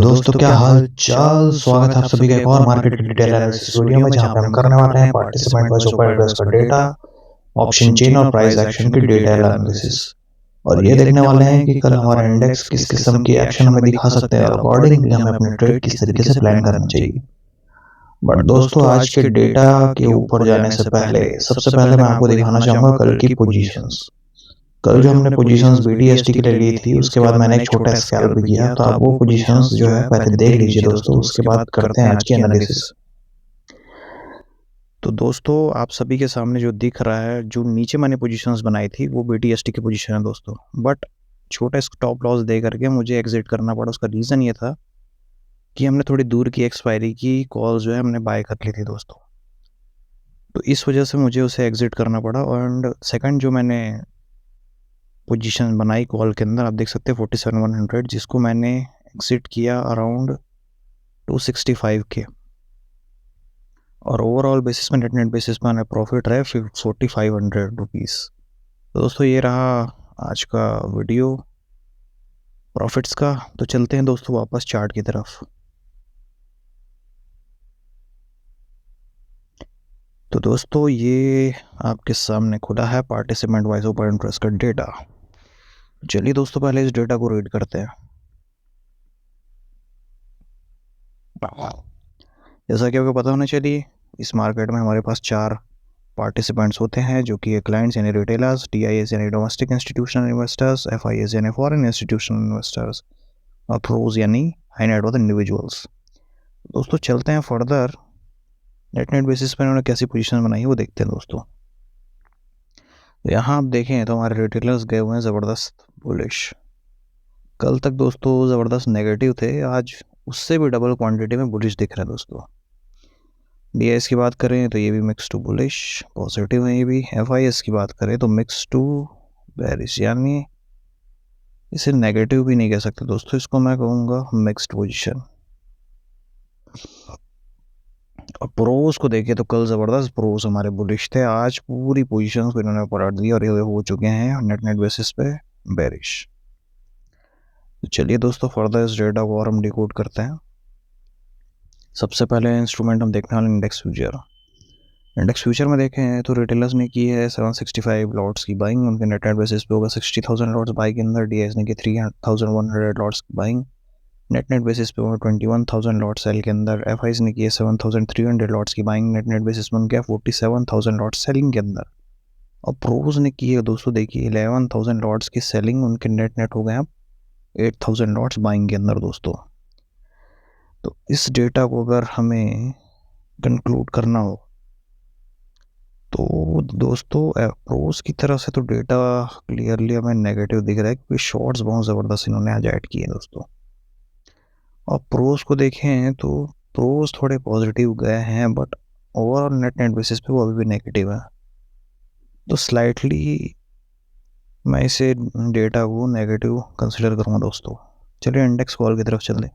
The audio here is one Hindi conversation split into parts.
दोस्तों क्या हाल चाल, स्वागत है आप सभी का एक और मार्केट डिटेल एनालिसिस वीडियो में, जहां पे हम करने वाले हैं पार्टिसिपेंट वाइज ओपन इंटरेस्ट का डेटा, ऑप्शन चेन और प्राइस एक्शन की डिटेल एनालिसिस। और ये देखने वाले हैं कि कल हमारा इंडेक्स किस किस्म की एक्शन हमें दिखा सकते हैं और अकॉर्डिंगली हमें अपने ट्रेड किस तरीके से प्लान करना चाहिए। बट दोस्तों, आज के डेटा के ऊपर जाने से पहले सबसे पहले मैं आपको दिखाना चाहूंगा कल की पोजीशंस। कल जो हमने पोजीशंस BDST के लिए ली थी, उसके बाद मैंने एक छोटा स्कैल्प भी किया, तो आप वो पोजीशंस जो है पहले देख लीजिए दोस्तों, उसके बाद करते हैं आज की एनालिसिस। तो दोस्तों, आप सभी के सामने जो दिख रहा है, जो नीचे मैंने पोजीशंस बनाई थी वो BDST की पोजीशन है दोस्तों। बट छोटा स्टॉप लॉस दे करके मुझे एग्जिट करना पड़ा। उसका रीज़न ये था कि हमने थोड़ी दूर की एक्सपायरी की कॉल जो है हमने बाय कर ली थी दोस्तों, तो इस वजह से मुझे उसे एग्जिट करना पड़ा। एंड सेकंड जो मैंने पोजीशन बनाई कॉल के अंदर, आप देख सकते हैं 47,100, जिसको मैंने एग्जिट किया अराउंड 265 के, और ओवरऑल बेसिस में नेट बेसिस पे हमें प्रॉफिट रहे 4,500 रुपीज़। तो दोस्तों, ये रहा आज का वीडियो प्रॉफिट्स का। तो चलते हैं दोस्तों वापस चार्ट की तरफ। तो दोस्तों, ये आपके सामने खुला है पार्टिसिपेंट वाइज ओपन इंटरेस्ट का डेटा। चलिए दोस्तों, पहले इस डेटा को रीड करते हैं। जैसा कि आपको पता होना चाहिए, इस मार्केट में हमारे पास 4 पार्टिसिपेंट्स होते हैं, जो कि क्लाइंट्स यानी रिटेलर्स, DIS यानी डोमेस्टिक इंस्टीट्यूशनल इन्वेस्टर्स, FIS यानी फॉरेन इंस्टीट्यूशनल इन्वेस्टर्स, और प्रोज यानी हाई नेट वर्थ इंडिविजुअल्स। दोस्तों, चलते हैं फर्दर, नेट बेसिस पर इन्होंने कैसी पोजीशन बनाई वो देखते हैं दोस्तों। यहाँ आप देखें तो हमारे रिटेलर्स गए हुए हैं ज़बरदस्त बुलिश। कल तक दोस्तों ज़बरदस्त नेगेटिव थे, आज उससे भी डबल क्वांटिटी में बुलिश दिख रहा है दोस्तों। DIS की बात करें तो ये भी मिक्स टू बुलिश पॉजिटिव है। ये भी FIS की बात करें तो मिक्स टू बेरिश, यानी इसे नेगेटिव भी नहीं कह सकते दोस्तों, इसको मैं कहूँगा मिक्स्ड पोजीशन। और प्रोज को देखिए तो कल ज़बरदस्त प्रोज हमारे बुलिश थे, आज पूरी पोजीशन को इन्होंने पलट दी और ये हो चुके हैं नेट बेसिस पे बेरिश। तो चलिए दोस्तों, फर्दर इस डेटा को और हम डिकोड करते हैं। सबसे पहले इंस्ट्रूमेंट हम देखने वाले इंडेक्स फ्यूचर। इंडेक्स फ्यूचर में देखें तो रिटेलर्स ने की है 765 लॉट्स की बाइंग, उनके नेट बेसिस पे होगा 60,000 लॉट्स बाई के अंदर। DIS ने की 3,100 लॉट्स की बाइंग, नेट बेसिस पे होगा 21,000 लॉट सेल के अंदर। FIS ने की है 7,300 लॉट्स की बाइंग, नेट बेसिस पे उनके 47,000 लॉट सेलिंग के अंदर। और प्रोज ने की है दोस्तों, देखिए 11,000 लॉट्स की सेलिंग, उनके नेट हो गए अब 8,000 लॉट्स बाइंग के अंदर दोस्तों। तो इस डेटा को अगर हमें कंक्लूड करना हो तो दोस्तों प्रोज की तरफ से तो डेटा क्लियरली हमें नेगेटिव दिख रहा है, क्योंकि शॉर्ट्स बहुत ज़बरदस्त इन्होंने आज ऐड किए दोस्तों। और प्रोज को देखें तो प्रोज थोड़े पॉजिटिव गए हैं, बट ओवरऑल नेट बेसिस पे वो अभी भी नेगेटिव है। तो स्लाइटली मैं इसे डेटा को नेगेटिव कंसिडर करूँगा दोस्तों। चलिए इंडेक्स कॉल की तरफ चलते।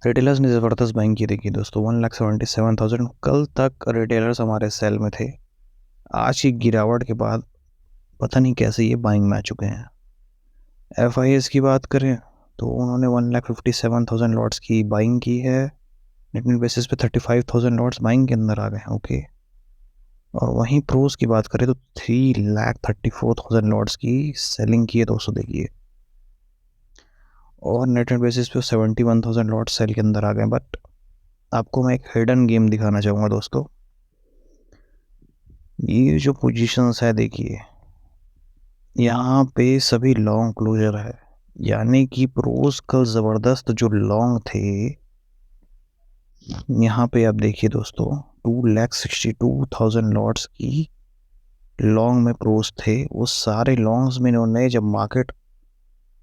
रिटेलर्स ने ज़बरदस्त बाइंग की देखी दोस्तों, 1,77,000। कल तक रिटेलर्स हमारे सेल में थे, आज की गिरावट के बाद पता नहीं कैसे ये बाइंग में आ चुके हैं। FIS की बात करें तो उन्होंने 1,57,000 लॉट्स की बाइंग की है, नेट बेसिस पे 35,000 लॉट्स बाइंग के अंदर आ गए हैं, ओके। और वहीं प्रोज की बात करें तो 3,34,000 लॉट्स की सेलिंग की है दोस्तों, देखिए। और नेट बेसिस पे 71,000 लॉट सेल के अंदर आ गए। बट आपको मैं एक हिडन गेम दिखाना चाहूँगा दोस्तों। ये जो पोजीशंस है देखिए, यहाँ पे सभी लॉन्ग क्लोजर है, यानी कि प्रोज कल ज़बरदस्त जो लॉन्ग थे, यहाँ पे आप देखिए दोस्तों 2,62,000 लॉट्स की लॉन्ग में प्रोज थे। वो सारे लॉन्ग्स में इन्होंने, जब मार्केट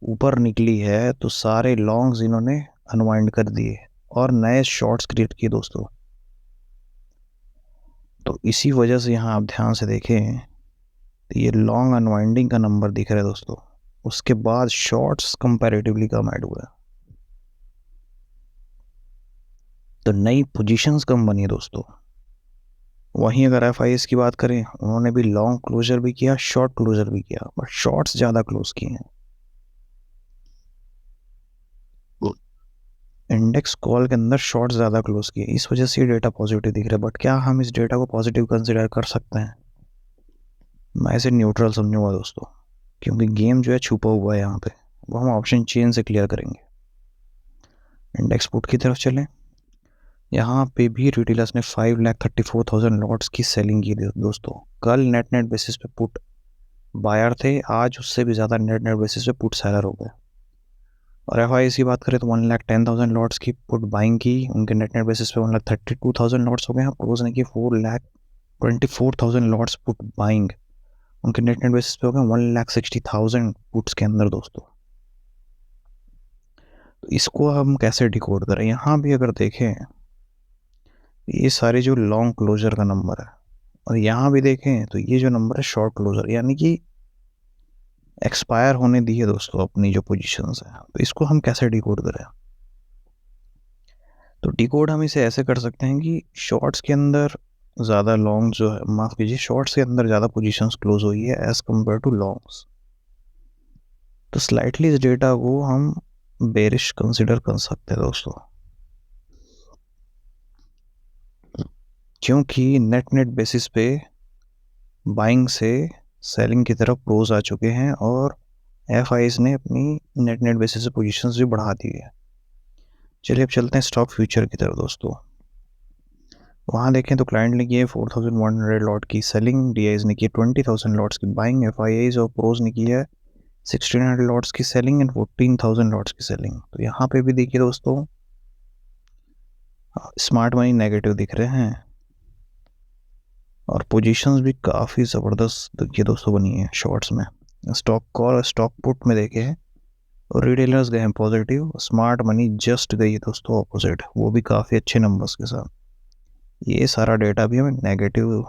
ऊपर निकली है तो सारे लॉन्ग्स इन्होंने अनवाइंड कर दिए और नए शॉर्ट्स क्रिएट किए दोस्तों। तो इसी वजह से यहाँ आप ध्यान से देखें तो ये लॉन्ग अनवाइंडिंग का नंबर दिख रहा है दोस्तों। उसके बाद शॉर्ट्स कंपैरेटिवली कम ऐड हुआ है, तो नई पोजीशंस कम बनी है दोस्तों। वहीं अगर FIS की बात करें, उन्होंने भी लॉन्ग क्लोजर भी किया, शॉर्ट क्लोजर भी किया, बट शॉर्ट्स ज़्यादा क्लोज किए हैं। इंडेक्स कॉल के अंदर शॉर्ट ज़्यादा क्लोज किए, इस वजह से ये डेटा पॉजिटिव दिख रहा है। बट क्या हम इस डेटा को पॉजिटिव कंसिडर कर सकते हैं? मैं इसे न्यूट्रल समझूंगा दोस्तों, क्योंकि गेम जो है छुपा हुआ है यहाँ पे। वो हम ऑप्शन चेन से क्लियर करेंगे। इंडेक्स पुट की तरफ चलें। यहाँ पे भी रिटेलर्स ने 5,34,000 लॉट्स की सेलिंग की दोस्तों। कल नेट बेसिस पे पुट बायर थे, आज उससे भी ज़्यादा नेट बेसिस पे पुट सेलर हो गए। और एफ की बात करें तो 1,10,000 लॉट्स की पुट बाइंग की, उनके नेट बेसिस पे 1,32,000 लॉट्स हो गए हैं। प्रोज ने की 4,24,000 लॉट्स पुट बाइंग, उनके नेट बेसिस पे हो गए 1,60,000 पुट्स के अंदर दोस्तों। तो इसको हम कैसे डिकोड करें? यहाँ भी अगर देखें, ये सारे जो लॉन्ग क्लोजर का नंबर है, और यहाँ भी देखें तो ये जो नंबर है शॉर्ट क्लोजर, यानी कि एक्सपायर होने दी है दोस्तों अपनी जो पोजीशंस है। तो इसको हम कैसे डिकोड करें? तो डिकोड हम इसे ऐसे कर सकते हैं कि शॉर्ट्स के अंदर ज़्यादा लॉन्ग जो है, माफ़ कीजिए, शॉर्ट्स के अंदर ज़्यादा पोजीशंस क्लोज हुई है एज़ कम्पेयर टू लॉन्ग्स। तो स्लाइटली इस डेटा को हम बेरिश कंसिडर कर सकते हैं दोस्तों, क्योंकि नेट बेसिस पे बाइंग से सेलिंग की तरफ प्रोज आ चुके हैं और एफ ने अपनी नेट बेसिस पे पोजीशंस भी बढ़ा दी है। चलिए अब चलते हैं स्टॉक फ्यूचर की तरफ दोस्तों। वहाँ देखें तो क्लाइंट ने किए 4,100 लॉट की सेलिंग, डी ने की 20,000 लॉट्स की बाइंग, एफ और प्रोज ने की है 1,600 लॉट्स की सेलिंग एंड 14,000 लॉट्स की सेलिंग। तो यहाँ पे भी देखिए दोस्तों, स्मार्ट मनी नेगेटिव दिख रहे हैं और पोजीशंस भी काफ़ी ज़बरदस्त देखिए दोस्तों बनी है शॉर्ट्स में। स्टॉक कॉल और स्टॉक पुट में देखे हैं और रिटेलर्स गए हैं पॉजिटिव, स्मार्ट मनी जस्ट गई है दोस्तों ऑपोजिट, वो भी काफ़ी अच्छे नंबर्स के साथ। ये सारा डेटा भी हमें नेगेटिव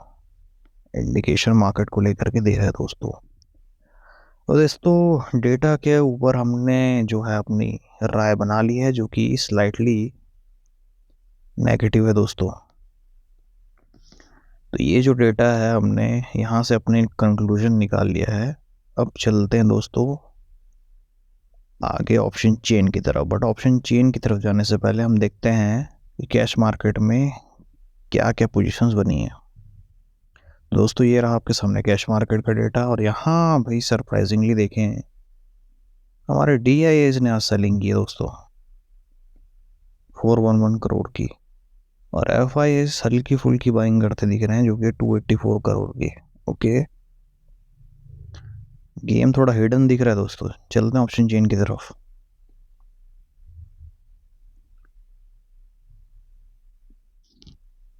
इंडिकेशन मार्केट को लेकर के दे रहा है दोस्तों। तो दोस्तों डेटा के ऊपर हमने जो है अपनी राय बना ली है, जो कि स्लाइटली नेगेटिव है दोस्तों। तो ये जो डेटा है हमने यहाँ से अपने कंक्लूजन निकाल लिया है। अब चलते हैं दोस्तों आगे ऑप्शन चेन की तरफ। बट ऑप्शन चेन की तरफ जाने से पहले हम देखते हैं कि कैश मार्केट में क्या क्या पोजीशंस बनी है दोस्तों। ये रहा आपके सामने कैश मार्केट का डेटा, और यहाँ भाई सरप्राइजिंगली देखें हमारे DIAs ने आज सेलिंग की है दोस्तों 411 करोड़ की, और FIs हल्की फुल्की बाइंग करते दिख रहे हैं जो कि 284 करोड़ की। ओके, गेम थोड़ा हिडन दिख रहा है दोस्तों। चलते हैं ऑप्शन चेन की तरफ।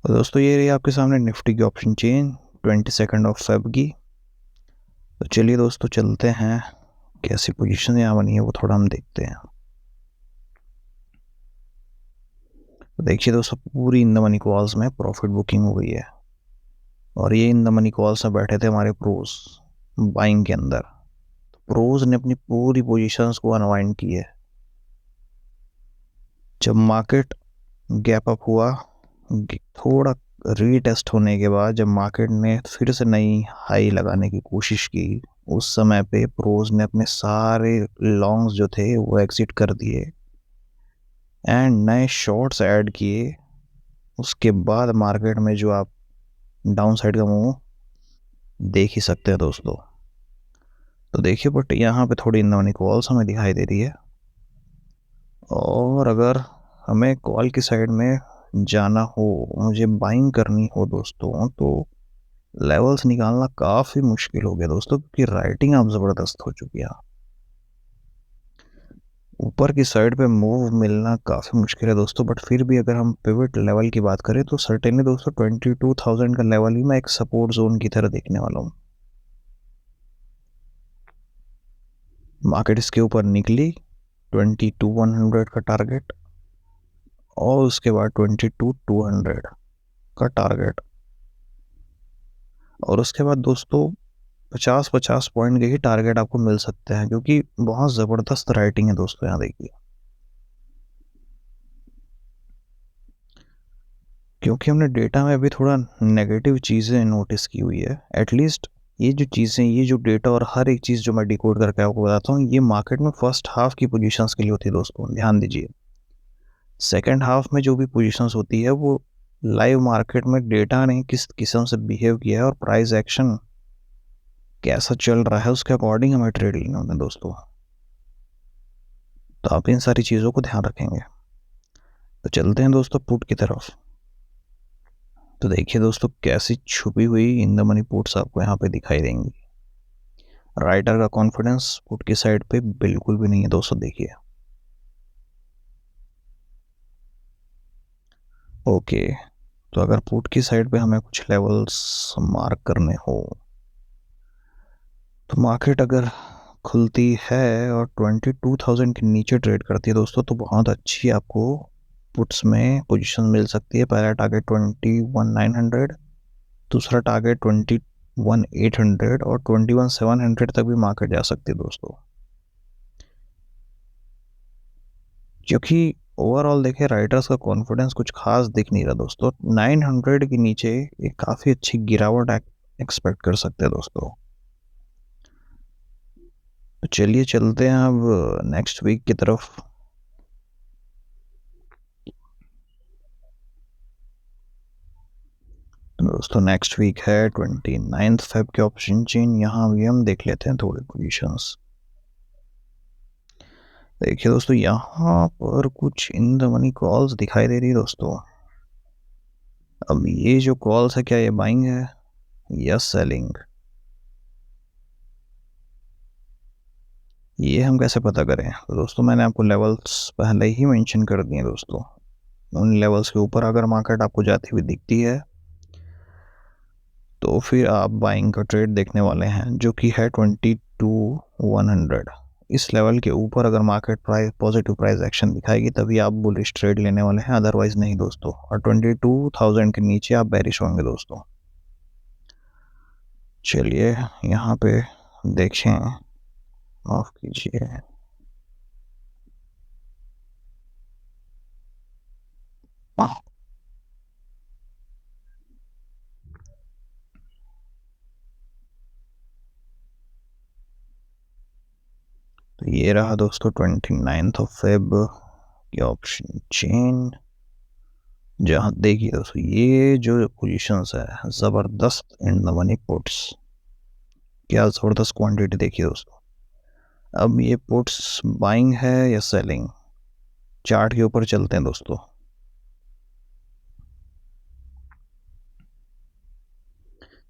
और दोस्तों ये रही आपके सामने निफ्टी की ऑप्शन चेन 22 फेब की। तो चलिए दोस्तों चलते हैं, कैसी पोजीशन यहाँ बनी है वो थोड़ा हम देखते हैं। तो देखिए दोस्तों पूरी इन द मनी कॉल्स में प्रॉफिट बुकिंग हो गई है, और ये इन द मनी कॉल्स में बैठे थे हमारे प्रोज बाइंग के अंदर। तो प्रोज ने अपनी पूरी पोजीशंस को अनवाइंड की है। जब मार्केट गैप अप हुआ, थोड़ा रीटेस्ट होने के बाद जब मार्केट ने फिर से नई हाई लगाने की कोशिश की, उस समय पे प्रोज ने अपने सारे लॉन्ग्स जो थे वो एग्जिट कर दिए एंड नए शॉर्ट्स ऐड किए। उसके बाद मार्केट में जो आप डाउन साइड का मूव देख ही सकते हैं दोस्तों। तो देखिए बट यहाँ पे थोड़ी इन कॉल्स हमें दिखाई दे रही है, और अगर हमें कॉल की साइड में जाना हो, मुझे बाइंग करनी हो दोस्तों, तो लेवल्स निकालना काफ़ी मुश्किल हो गया दोस्तों, क्योंकि राइटिंग अब ज़बरदस्त हो चुकी है। ऊपर की साइड पे मूव मिलना काफ़ी मुश्किल है दोस्तों। बट फिर भी अगर हम पिवट लेवल की बात करें तो सर्टेनली दोस्तों 22,000 का लेवल ही मैं एक सपोर्ट जोन की तरह देखने वाला हूँ। मार्केट इसके ऊपर निकली 22,100 का टारगेट, और उसके बाद 22,200 का टारगेट, और उसके बाद दोस्तों 50-50 पॉइंट के ही टारगेट आपको मिल सकते हैं, क्योंकि बहुत ज़बरदस्त राइटिंग है दोस्तों। यहाँ देखिए, क्योंकि हमने डेटा में अभी थोड़ा नेगेटिव चीज़ें नोटिस की हुई है। एटलीस्ट ये जो चीज़ें, ये जो डेटा और हर एक चीज़ जो मैं डिकोड करके आपको बताता हूँ, ये मार्केट में फर्स्ट हाफ की पोजीशंस के लिए होती है दोस्तों, ध्यान दीजिए। सेकेंड हाफ में जो भी पोजीशंस होती है वो लाइव मार्केट में डेटा ने किस किस्म से बिहेव किया है और प्राइस एक्शन कैसा चल रहा है उसके अकॉर्डिंग हमें ट्रेड लेना होगा दोस्तों। तो आप इन सारी चीज़ों को ध्यान रखेंगे। तो चलते हैं दोस्तों पुट की तरफ। तो देखिए दोस्तों कैसी छुपी हुई इन द मनी पुट्स आपको यहाँ पे दिखाई देंगी। राइटर का कॉन्फिडेंस पुट की साइड पे बिल्कुल भी नहीं है दोस्तों। देखिए ओके, तो अगर पुट की साइड पे हमें कुछ लेवल्स मार्क करने हो तो मार्केट अगर खुलती है और 22,000 के नीचे ट्रेड करती है दोस्तों तो बहुत अच्छी आपको पुट्स में पोजीशन मिल सकती है। पहला टारगेट 21,900, दूसरा टारगेट 21,800 और 21,700 तक भी मार्केट जा सकती है दोस्तों। क्योंकि ओवरऑल देखें राइटर्स का कॉन्फिडेंस कुछ खास दिख नहीं रहा दोस्तों। 900 के नीचे एक काफ़ी अच्छी गिरावट एक्सपेक्ट कर सकते हैं दोस्तों। तो चलिए चलते हैं अब नेक्स्ट वीक की तरफ। दोस्तों नेक्स्ट वीक है 29 फेब के ऑप्शन चेन। यहाँ भी हम देख लेते हैं थोड़ी पोजीशंस। देखिए दोस्तों यहाँ पर कुछ इन द मनी कॉल्स दिखाई दे रही है दोस्तों। अब ये जो कॉल्स है क्या ये बाइंग है या सेलिंग, ये हम कैसे पता करें? तो दोस्तों मैंने आपको लेवल्स पहले ही मेंशन कर दिए दोस्तों। उन लेवल्स के ऊपर अगर मार्केट आपको जाती हुई दिखती है तो फिर आप बाइंग का ट्रेड देखने वाले हैं जो कि है 22,100। इस लेवल के ऊपर अगर market price positive price action दिखाएगी तभी आप बुलिश ट्रेड लेने वाले हैं, अदरवाइज नहीं दोस्तों। और 22,000 के नीचे आप बेरिश होंगे दोस्तों। चलिए यहाँ पे देखें, माफ कीजिए, तो ये रहा दोस्तों 29 ऑफ फेब की ऑप्शन चेन। जहाँ देखिए दोस्तों ये जो पोजीशंस है ज़बरदस्त इन द मनी पुट्स, क्या ज़बरदस्त क्वांटिटी देखिए दोस्तों। अब ये पुट्स बाइंग है या सेलिंग, चार्ट के ऊपर चलते हैं दोस्तों।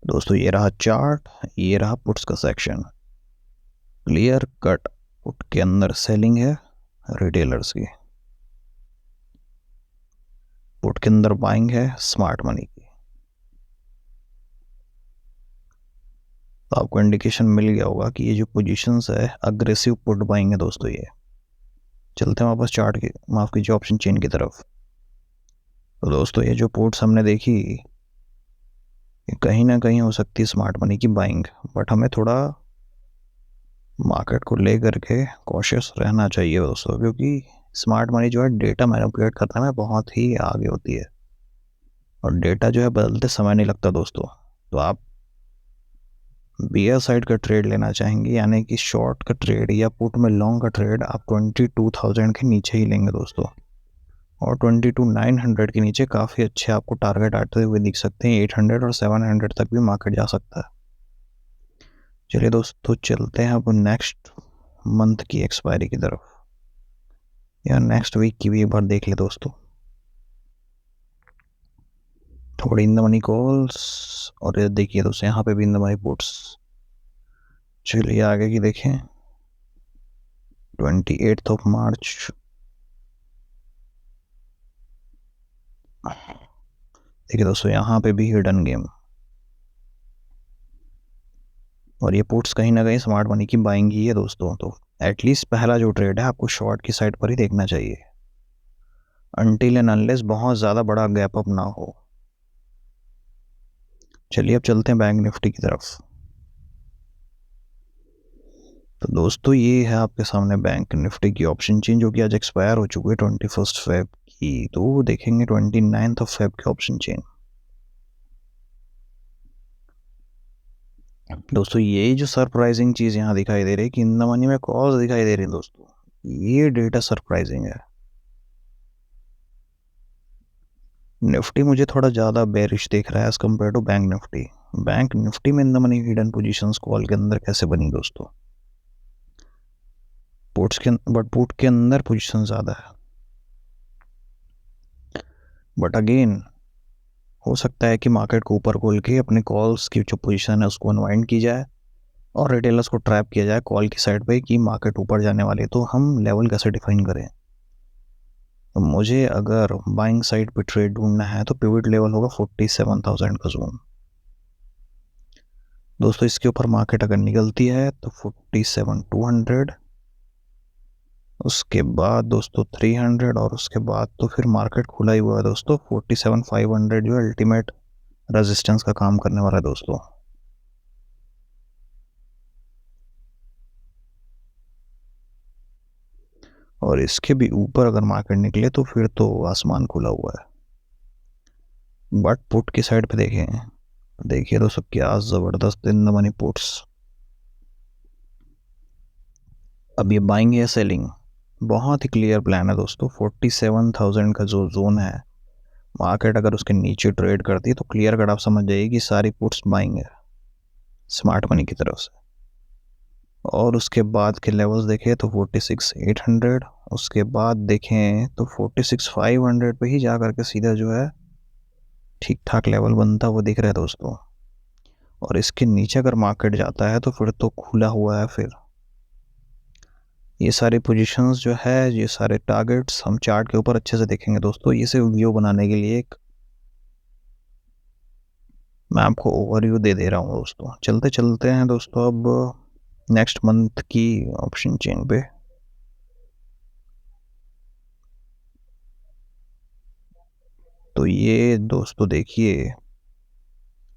दोस्तों ये रहा चार्ट, ये रहा पुट्स का सेक्शन। क्लियर कट पुट के अंदर सेलिंग है रिटेलर्स की, पुट के अंदर बाइंग है स्मार्ट मनी की। तो आपको इंडिकेशन मिल गया होगा कि ये जो पोजीशंस है अग्रेसिव पुट बाइंग है दोस्तों। ये चलते हैं वापस चार्ट की, माफ कीजिए, ऑप्शन चेन की तरफ। तो दोस्तों ये जो पुट्स हमने देखी ये कहीं ना कहीं हो सकती है स्मार्ट मनी की बाइंग, बट हमें थोड़ा मार्केट को लेकर के कॉशियस रहना चाहिए दोस्तों, क्योंकि स्मार्ट मनी जो है डेटा मैनिपुलेट करने में बहुत ही आगे होती है और डेटा जो है बदलते समय नहीं लगता दोस्तों। तो आप बियर साइड का ट्रेड लेना चाहेंगे यानी कि शॉर्ट का ट्रेड या पुट में लॉन्ग का ट्रेड आप 22,000 के नीचे ही लेंगे दोस्तों। और 22,900 के नीचे काफ़ी अच्छे आपको टारगेट आते हुए दिख सकते हैं। 800 और 700 तक भी मार्केट जा सकता है। चलिए दोस्तों चलते हैं अब नेक्स्ट मंथ की एक्सपायरी की तरफ, या नेक्स्ट वीक की भी एक बार देख ले दोस्तों। थोड़ी इन द मनी कॉल्स और ये देखिए दोस्तों यहाँ पे भी इन द मनी पुट्स। चलिए आगे की देखें 28 ऑफ मार्च। देखिए दोस्तों यहाँ पे भी हिडन गेम और ये पुट्स कहीं ना कहीं स्मार्ट मनी की बाइंग ही है दोस्तों। तो एटलीस्ट पहला जो ट्रेड है आपको शॉर्ट की साइड पर ही देखना चाहिए अनटिल एंड अनलेस बहुत ज़्यादा बड़ा गैप अप ना हो। चलिए अब चलते हैं बैंक निफ्टी की तरफ। तो दोस्तों ये है आपके सामने बैंक निफ्टी की ऑप्शन चेन जो कि आज एक्सपायर हो चुकी है 21 फेब की। तो देखेंगे 29 ऑफ फेब की ऑप्शन चेन। दोस्तों ये जो सरप्राइजिंग चीज़ यहाँ दिखाई दे रही है कि इन द मनी में कॉल्स दिखाई दे रही है दोस्तों, ये डेटा सरप्राइजिंग है। निफ्टी मुझे थोड़ा ज़्यादा बेरिश दिख रहा है as compare to bank Nifty. Bank Nifty में in the money hidden positions call के अंदर कैसे बनी दोस्तों? पुट के अंदर पोजीशन ज़्यादा है, बट अगेन हो सकता है कि मार्केट को ऊपर खोल के अपने कॉल्स की जो पोजीशन है उसको अनवाइंड की जाए और रिटेलर्स को ट्रैप किया जाए कॉल की साइड पे कि मार्केट ऊपर जाने वाली। तो हम लेवल कैसे डिफाइन करें? तो मुझे अगर बाइंग साइड पे ट्रेड ढूंढना है तो पिवट लेवल होगा 47,000 का जोन दोस्तों। इसके ऊपर मार्केट अगर निकलती है तो 47,200, उसके बाद दोस्तों 300 और उसके बाद तो फिर मार्केट खुला ही हुआ है दोस्तों। 47,500 जो अल्टीमेट रेजिस्टेंस का काम करने वाला है दोस्तों। और इसके भी ऊपर अगर मार्केट निकले तो फिर तो आसमान खुला हुआ है। बट पुट की साइड पे देखिए दोस्तों क्या ज़बरदस्त इन द मनी पुट्स। अब ये बाइंग या सेलिंग बहुत ही क्लियर प्लान है दोस्तों। 47,000 का जो जोन है, मार्केट अगर उसके नीचे ट्रेड करती है तो क्लियर कट आप समझ जाइए कि सारी पुट्स बाइंग है स्मार्ट मनी की तरफ से। और उसके बाद के लेवल्स देखें तो 46,800, उसके बाद देखें तो 46,500 पे ही जा करके सीधा जो है ठीक ठाक लेवल बनता वो दिख रहा है दोस्तों। और इसके नीचे अगर मार्केट जाता है तो फिर तो खुला हुआ है। फिर ये सारी पोजीशंस जो है, ये सारे टारगेट्स हम चार्ट के ऊपर अच्छे से देखेंगे दोस्तों। ये सिर्फ व्यू बनाने के लिए एक मैं आपको ओवरव्यू दे रहा हूँ दोस्तों। चलते चलते हैं दोस्तों अब नेक्स्ट मंथ की ऑप्शन चेन पे। तो ये दोस्तों देखिए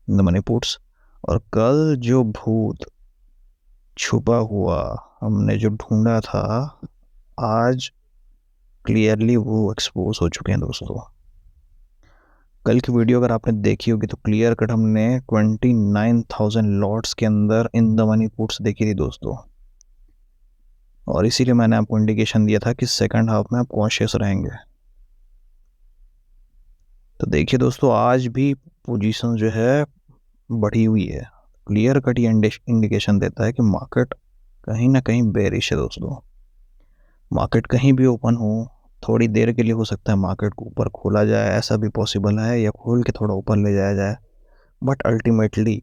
द मनी पुट्स, और कल जो भूत छुपा हुआ हमने जो ढूंढा था, आज क्लियरली वो एक्सपोज हो चुके हैं दोस्तों। कल की वीडियो अगर आपने देखी होगी तो क्लियर कट हमने 29,000 लॉट्स के अंदर इन द मनी पुट्स देखी थी दोस्तों। और इसीलिए मैंने आपको इंडिकेशन दिया था कि सेकंड हाफ में आप कॉशियस रहेंगे। तो देखिए दोस्तों आज भी पोजीशन जो है बढ़ी हुई है। क्लियर कट ये इंडिकेशन देता है कि मार्केट कहीं ना कहीं बेरिश है दोस्तों। मार्केट कहीं भी ओपन हो, थोड़ी देर के लिए हो सकता है मार्केट को ऊपर खोला जाए, ऐसा भी पॉसिबल है, या खोल के थोड़ा ऊपर ले जाया जाए, बट अल्टीमेटली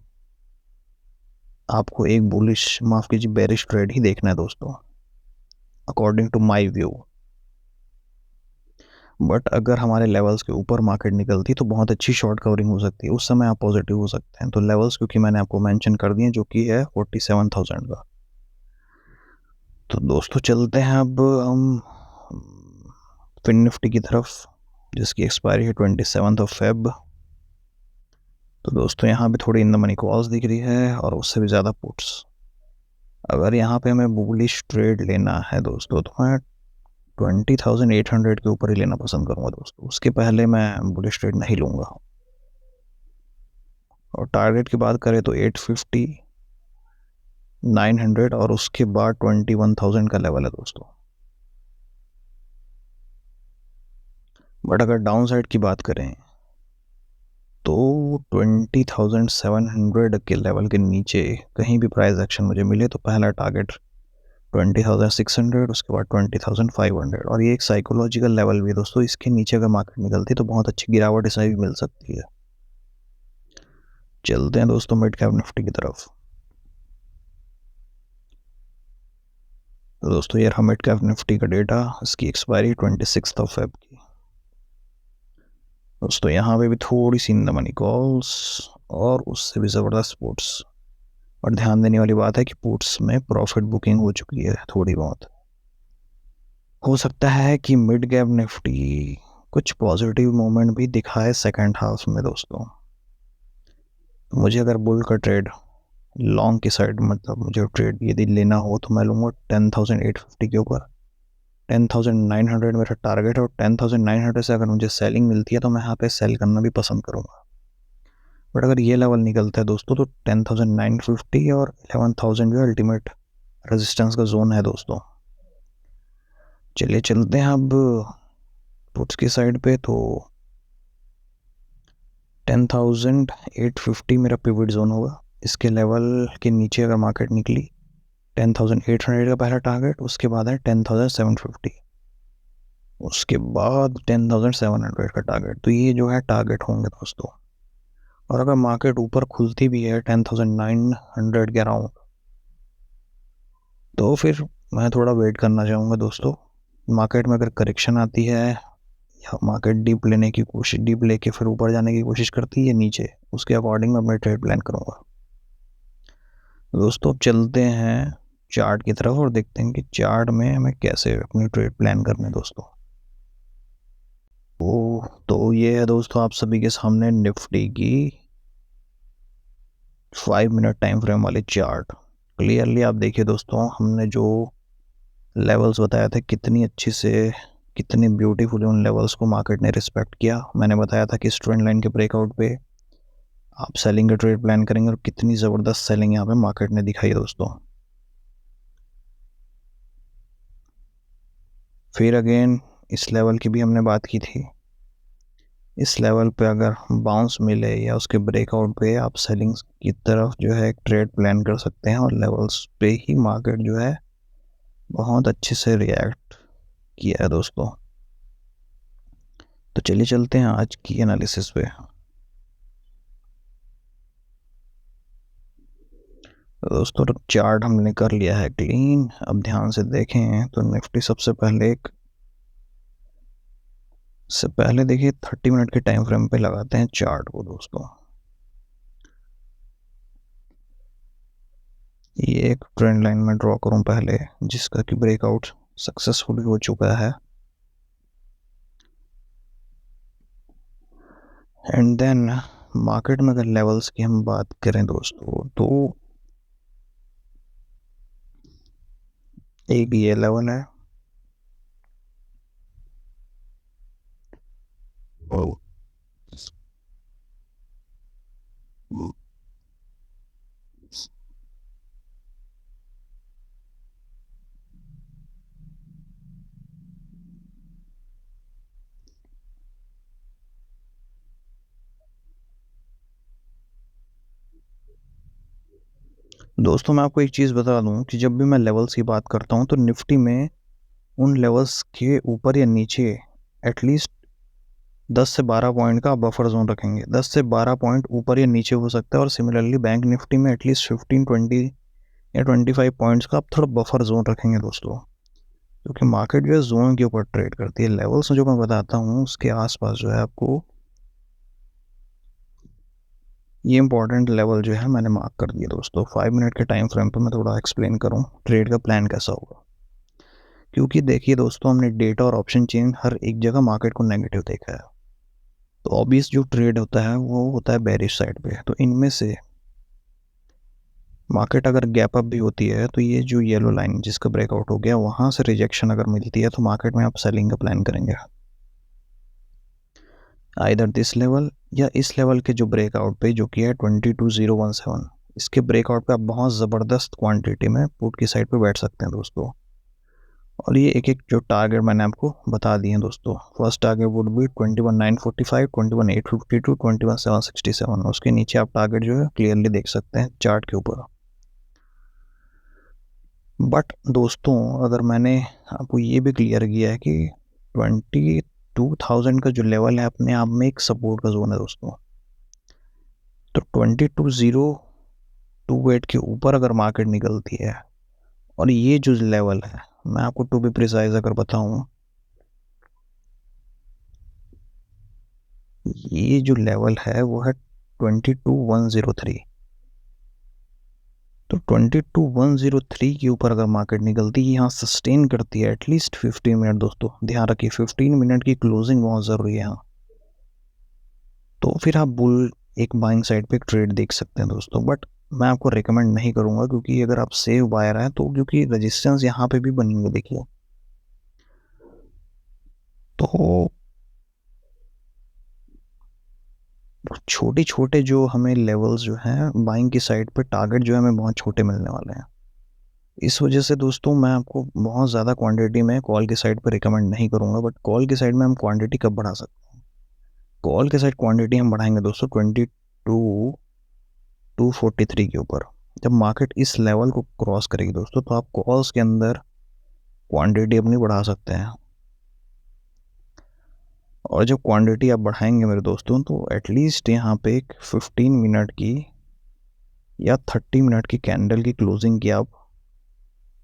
आपको एक बुलिश माफ कीजिए बेरिश ट्रेड ही देखना है दोस्तों, according to my view. But अगर हमारे लेवल्स के ऊपर मार्केट निकलती तो बहुत अच्छी शॉर्ट कवरिंग हो सकती है, उस समय आप पॉजिटिव हो सकते हैं। तो लेवल्स क्योंकि मैंने आपको मेंशन कर दिए जो कि है 47,000 का। तो दोस्तों चलते हैं अब हम फिन निफ्टी की तरफ, जिसकी एक्सपायरी है 27 फेब। तो दोस्तों यहाँ भी थोड़ी इन द मनी कॉल्स दिख रही है और उससे भी ज़्यादा पुट्स। अगर यहाँ पे हमें बुलिश ट्रेड लेना है दोस्तों तो मैं 20,800 के ऊपर ही लेना पसंद करूँगा दोस्तों। उसके पहले मैं बुलिश ट्रेड नहीं लूँगा। और टारगेट की बात करें तो 850, 900 और उसके बाद 21,000 का लेवल है दोस्तों। बट अगर डाउन साइड की बात करें तो 20,700 के लेवल के नीचे कहीं भी प्राइस एक्शन मुझे मिले तो पहला टारगेट 20,600, उसके बाद 20,500। और ये एक साइकोलॉजिकल लेवल भी है दोस्तों। इसके नीचे अगर मार्केट निकलती तो बहुत अच्छी गिरावट इसमें भी मिल सकती है। चलते हैं दोस्तों मिड कैप निफ्टी की तरफ। तो दोस्तों ये रहा मिड कैप निफ्टी का डेटा, इसकी एक्सपायरी 26 फेब की। दोस्तों यहाँ पे भी थोड़ी सी इन द मनी कॉल्स और उससे भी ज़बरदस्त पुट्स। और ध्यान देने वाली बात है कि पुट्स में प्रॉफिट बुकिंग हो चुकी है थोड़ी बहुत। हो सकता है कि मिड कैप निफ्टी कुछ पॉजिटिव मोमेंट भी दिखाए सेकंड हाफ में दोस्तों। मुझे अगर बुल का ट्रेड लॉन्ग की साइड मतलब मुझे ट्रेड यदि लेना हो तो मैं लूँगा 10,850 के ऊपर। 10,900 मेरा टारगेट है और 10,900 से अगर मुझे सेलिंग मिलती है तो मैं यहाँ पे सेल करना भी पसंद करूँगा। बट अगर ये लेवल निकलता है दोस्तों तो 10,950 और 11,000 जो अल्टीमेट रेजिस्टेंस का जोन है दोस्तों। चलिए चलते हैं अब पुट्स की साइड पे। तो 10,850 मेरा पिवट जोन होगा। इसके लेवल के नीचे अगर मार्केट निकली 10,800 का पहला टारगेट, उसके बाद है 10,750, उसके बाद 10,700 का टारगेट। तो ये जो है टारगेट होंगे दोस्तों। और अगर मार्केट ऊपर खुलती भी है 10,900 के अराउंड, तो फिर मैं थोड़ा वेट करना चाहूँगा दोस्तों। मार्केट में अगर करेक्शन आती है या मार्केट डीप लेने की कोशिश, डीप लेके फिर ऊपर जाने की कोशिश करती है नीचे, उसके अकॉर्डिंग मैं अपने ट्रेड प्लान करूँगा दोस्तों। अब चलते हैं चार्ट की तरफ और देखते हैं कि चार्ट में हमें कैसे अपनी ट्रेड प्लान करने दोस्तों। तो ये है दोस्तों आप सभी के सामने निफ्टी की 5 मिनट टाइम फ्रेम वाली चार्ट। क्लियरली आप देखिए दोस्तों, हमने जो लेवल्स बताया था कितनी अच्छी से, कितनी ब्यूटीफुली उन लेवल्स को मार्केट ने रिस्पेक्ट किया। मैंने बताया था कि इस ट्रेंड लाइन के ब्रेकआउट पे आप सेलिंग का ट्रेड प्लान करेंगे और कितनी ज़बरदस्त सेलिंग यहाँ पे मार्केट ने दिखाई दोस्तों। फिर अगेन इस लेवल की भी हमने बात की थी। इस लेवल पे अगर बाउंस मिले या उसके ब्रेकआउट पे आप सेलिंग की तरफ जो है एक ट्रेड प्लान कर सकते हैं, और लेवल्स पे ही मार्केट जो है बहुत अच्छे से रिएक्ट किया है दोस्तों। तो चलिए चलते हैं आज की एनालिसिस पे। दोस्तों चार्ट हमने कर लिया है क्लीन। अब ध्यान से देखें तो निफ्टी सबसे पहले देखिए 30 मिनट के टाइम फ्रेम पे लगाते हैं चार्ट को दोस्तों। ये एक ट्रेंड लाइन में ड्रॉ करूं पहले, जिसका कि ब्रेकआउट सक्सेसफुल हो चुका है। एंड देन मार्केट में अगर लेवल्स की हम बात करें दोस्तों, तो एक ये लेवल है और दोस्तों मैं आपको एक चीज़ बता दूं कि जब भी मैं लेवल्स की बात करता हूं तो निफ्टी में उन लेवल्स के ऊपर या नीचे एटलीस्ट 10 से 12 पॉइंट का बफर जोन रखेंगे। 10 से 12 पॉइंट ऊपर या नीचे हो सकता है। और सिमिलरली बैंक निफ्टी में एटलीस्ट 15-20 या 25 पॉइंट्स का आप थोड़ा बफर जोन रखेंगे दोस्तों, क्योंकि मार्केट जो है जोन के ऊपर ट्रेड करती है। लेवल्स जो मैं बताता हूँ उसके आसपास जो है आपको ये इंपॉर्टेंट लेवल जो है मैंने मार्क कर दिया दोस्तों। 5 मिनट के टाइम फ्रेम पर मैं थोड़ा एक्सप्लेन करूँ ट्रेड का प्लान कैसा होगा, क्योंकि देखिए दोस्तों हमने डेटा और ऑप्शन चेन हर एक जगह मार्केट को नेगेटिव देखा है। तो ऑब्वियस जो ट्रेड होता है वो होता है बेरिश साइड पे। तो इनमें से मार्केट अगर गैप अप भी होती है तो ये जो येलो लाइन जिसका ब्रेकआउट हो गया वहाँ से रिजेक्शन अगर मिलती है तो मार्केट में आप सेलिंग का प्लान करेंगे। आइदर दिस लेवल या इस लेवल के जो ब्रेकआउट पे जो कि है 22,017, इसके ब्रेकआउट पे आप बहुत ज़बरदस्त क्वांटिटी में पुट की साइड पे बैठ सकते हैं दोस्तों। और ये एक एक जो टारगेट मैंने आपको बता दिए हैं दोस्तों। First target would be 21,945, 21,852, 21,767। उसके नीचे आप टारगेट जो है क्लियरली देख सकते हैं चार्ट के ऊपर। बट दोस्तों अगर मैंने आपको ये भी क्लियर किया है कि 22,000 का जो लेवल है अपने आप में एक सपोर्ट का जोन है दोस्तों। तो 22,028 के ऊपर अगर मार्केट निकलती है, और ये जो लेवल है मैं आपको टू बी प्रिसाइज अगर बताऊं, ये जो लेवल है वो है 22,103। तो 22,103 के ऊपर अगर मार्केट निकलती है, यहाँ सस्टेन करती है एटलीस्ट 15 मिनट दोस्तों। ध्यान रखिए 15 मिनट की क्लोजिंग बहुत ज़रूरी है यहाँ। तो फिर आप बुल एक बाइंग साइड पे ट्रेड देख सकते हैं दोस्तों। बट मैं आपको रिकमेंड नहीं करूँगा, क्योंकि अगर आप सेव बायर हैं तो क्योंकि रजिस्टेंस यहाँ पे भी बनेंगे देखिए। तो छोटे छोटे जो हमें लेवल्स जो हैं बाइंग की साइड पे टारगेट जो है हमें बहुत छोटे मिलने वाले हैं। इस वजह से दोस्तों मैं आपको बहुत ज़्यादा क्वांटिटी में कॉल की साइड पे रिकमेंड नहीं करूँगा। बट कॉल की साइड में हम क्वांटिटी कब बढ़ा सकते हैं? कॉल के साइड क्वांटिटी हम बढ़ाएंगे दोस्तों 22,243 के ऊपर। जब मार्केट इस लेवल को क्रॉस करेगी दोस्तों तो आप कॉल्स के अंदर क्वांटिटी अपनी बढ़ा सकते हैं। और जब क्वांटिटी आप बढ़ाएंगे मेरे दोस्तों तो एटलीस्ट यहाँ पे एक 15 मिनट की या 30 मिनट की कैंडल की क्लोजिंग की आप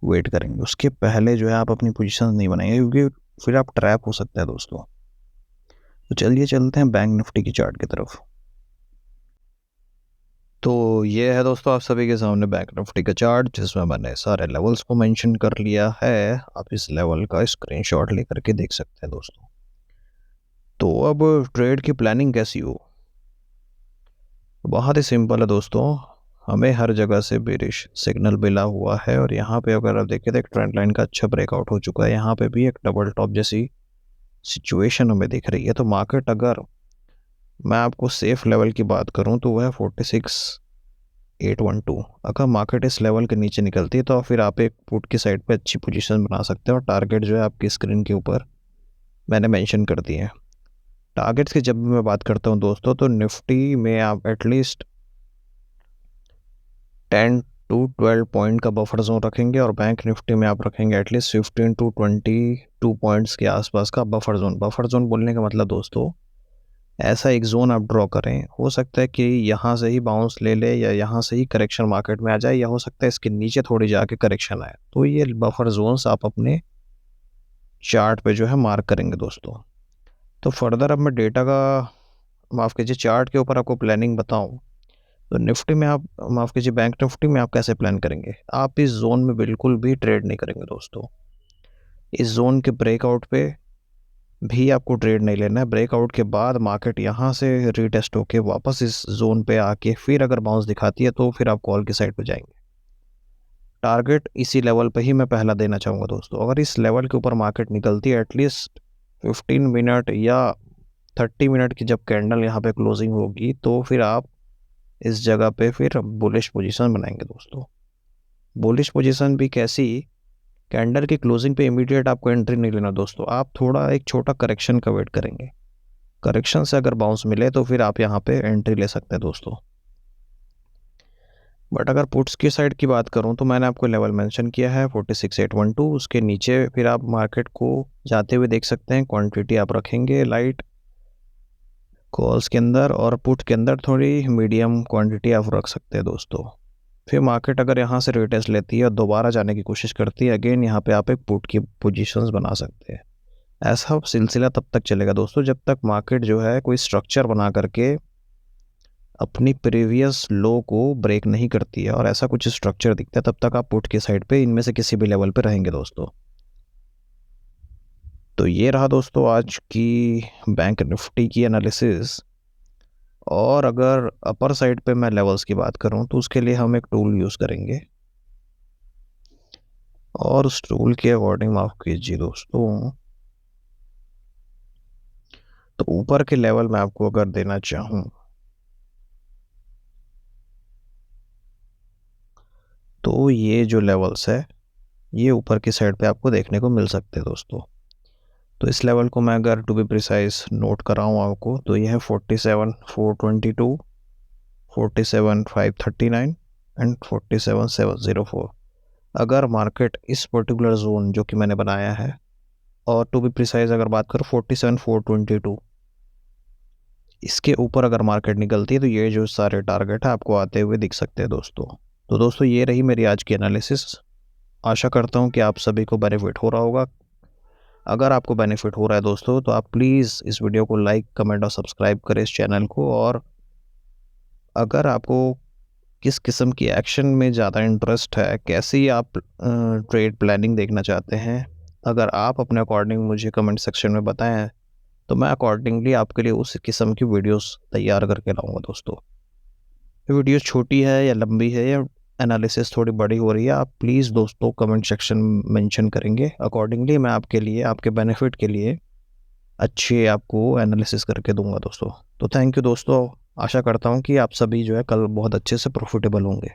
वेट करेंगे। उसके पहले जो है आप अपनी पोजीशन नहीं बनाएंगे, क्योंकि फिर आप ट्रैप हो सकते हैं दोस्तों। तो चलिए चलते हैं बैंक निफ्टी की चार्ट की तरफ। तो ये है दोस्तों आप सभी के सामने बैंक निफ्टी का चार्ट, जिसमें मैंने सारे लेवल्स को मेंशन कर लिया है। आप इस लेवल का स्क्रीनशॉट लेकर के देख सकते हैं दोस्तों। तो अब ट्रेड की प्लानिंग कैसी हो? बहुत ही सिंपल है दोस्तों। हमें हर जगह से बेरिश सिग्नल मिला हुआ है और यहाँ पे अगर आप देखें तो एक ट्रेंड लाइन का अच्छा ब्रेकआउट हो चुका है। यहाँ पे भी एक डबल टॉप जैसी सिचुएशन हमें दिख रही है। तो मार्केट, अगर मैं आपको सेफ लेवल की बात करूँ तो वह 46,812। अगर मार्केट इस लेवल के नीचे निकलती है तो फिर आप एक पुट की साइड पे अच्छी पोजीशन बना सकते हैं। और टारगेट जो है आपकी स्क्रीन के ऊपर मैंने मेंशन कर दिए हैं। टारगेट्स की जब भी मैं बात करता हूँ दोस्तों, तो निफ्टी में आप एटलीस्ट 10 टू 12 पॉइंट का बफर जोन रखेंगे और बैंक निफ्टी में आप रखेंगे एटलीस्ट 15 टू 22 पॉइंट्स के आसपास का बफर जोन। बफर जोन बोलने का मतलब दोस्तों, ऐसा एक जोन आप ड्रॉ करें, हो सकता है कि यहाँ से ही बाउंस ले ले या यहाँ से ही करेक्शन मार्केट में आ जाए, या हो सकता है इसके नीचे थोड़ी जाके करेक्शन आए। तो ये बफर जोन्स आप अपने चार्ट पे जो है मार्क करेंगे दोस्तों। तो फर्दर अब मैं डेटा का, माफ़ कीजिए, चार्ट के ऊपर आपको प्लानिंग बताऊं तो निफ्टी में आप, माफ़ कीजिए, बैंक निफ्टी में आप कैसे प्लान करेंगे। आप इस जोन में बिल्कुल भी ट्रेड नहीं करेंगे दोस्तों। इस जोन के ब्रेकआउट पे भी आपको ट्रेड नहीं लेना है। ब्रेकआउट के बाद मार्केट यहाँ से रीटेस्ट होके वापस इस जोन पे आके फिर अगर बाउंस दिखाती है तो फिर आप कॉल की साइड पे जाएंगे। टारगेट इसी लेवल पे ही मैं पहला देना चाहूँगा दोस्तों। अगर इस लेवल के ऊपर मार्केट निकलती है, एटलीस्ट 15 मिनट या 30 मिनट की जब कैंडल यहाँ पे क्लोजिंग होगी, तो फिर आप इस जगह पे फिर बुलिश पोजीशन बनाएंगे दोस्तों। बुलिश पोजीशन भी कैसी? कैंडल की क्लोजिंग पे इमीडिएट आपको एंट्री नहीं लेना दोस्तों। आप थोड़ा एक छोटा करेक्शन का वेट करेंगे। करेक्शन से अगर बाउंस मिले तो फिर आप यहाँ पे एंट्री ले सकते हैं दोस्तों। बट अगर पुट्स की साइड की बात करूँ तो मैंने आपको लेवल मेंशन किया है 46,812। उसके नीचे फिर आप मार्केट को जाते हुए देख सकते हैं। क्वांटिटी आप रखेंगे लाइट कॉल्स के अंदर, और पुट के अंदर थोड़ी मीडियम क्वांटिटी आप रख सकते हैं दोस्तों। फिर मार्केट अगर यहाँ से रिटेस्ट लेती है और दोबारा जाने की कोशिश करती है, अगेन यहाँ पे आप एक पुट की पोजीशंस बना सकते हैं। ऐसा सिलसिला तब तक चलेगा दोस्तों जब तक मार्केट जो है कोई स्ट्रक्चर बना करके अपनी प्रीवियस लो को ब्रेक नहीं करती है। और ऐसा कुछ स्ट्रक्चर दिखता है तब तक आप पुट की साइड पे इनमें से किसी भी लेवल पे रहेंगे दोस्तों। तो ये रहा दोस्तों आज की बैंक निफ्टी की एनालिसिस। और अगर अपर साइड पे मैं लेवल्स की बात करूं तो उसके लिए हम एक टूल यूज़ करेंगे, और उस टूल के अकॉर्डिंग, माफ़ कीजिए दोस्तों, तो ऊपर के लेवल मैं आपको अगर देना चाहूं तो ये जो लेवल्स है ये ऊपर की साइड पे आपको देखने को मिल सकते हैं दोस्तों। तो इस लेवल को मैं अगर टू बी प्रिसाइज नोट कराऊँ आपको तो ये है 47,422, 47,539 एंड 47,704। अगर मार्केट इस पर्टिकुलर जोन जो कि मैंने बनाया है, और टू बी प्रिसाइज अगर बात करूँ 47,422, इसके ऊपर अगर मार्केट निकलती है तो ये जो सारे टारगेट है आपको आते हुए दिख सकते हैं दोस्तों। तो दोस्तों ये रही मेरी आज की एनालिसिस। आशा करता हूँ कि आप सभी को बेनिफिट हो रहा होगा। अगर आपको बेनिफिट हो रहा है दोस्तों तो आप प्लीज़ इस वीडियो को लाइक, कमेंट और सब्सक्राइब करें इस चैनल को। और अगर आपको किस किस्म की एक्शन में ज़्यादा इंटरेस्ट है, कैसी आप ट्रेड प्लानिंग देखना चाहते हैं, अगर आप अपने अकॉर्डिंग मुझे कमेंट सेक्शन में बताएं तो मैं अकॉर्डिंगली आपके लिए उस किस्म की वीडियोस तैयार करके लाऊंगा दोस्तों। वीडियो छोटी है या लंबी है या एनालिसिस थोड़ी बड़ी हो रही है, आप प्लीज़ दोस्तों कमेंट सेक्शन में मेंशन करेंगे। अकॉर्डिंगली मैं आपके लिए, आपके बेनिफिट के लिए अच्छे आपको एनालिसिस करके दूंगा दोस्तों। तो थैंक यू दोस्तों। आशा करता हूँ कि आप सभी जो है कल बहुत अच्छे से प्रॉफिटेबल होंगे।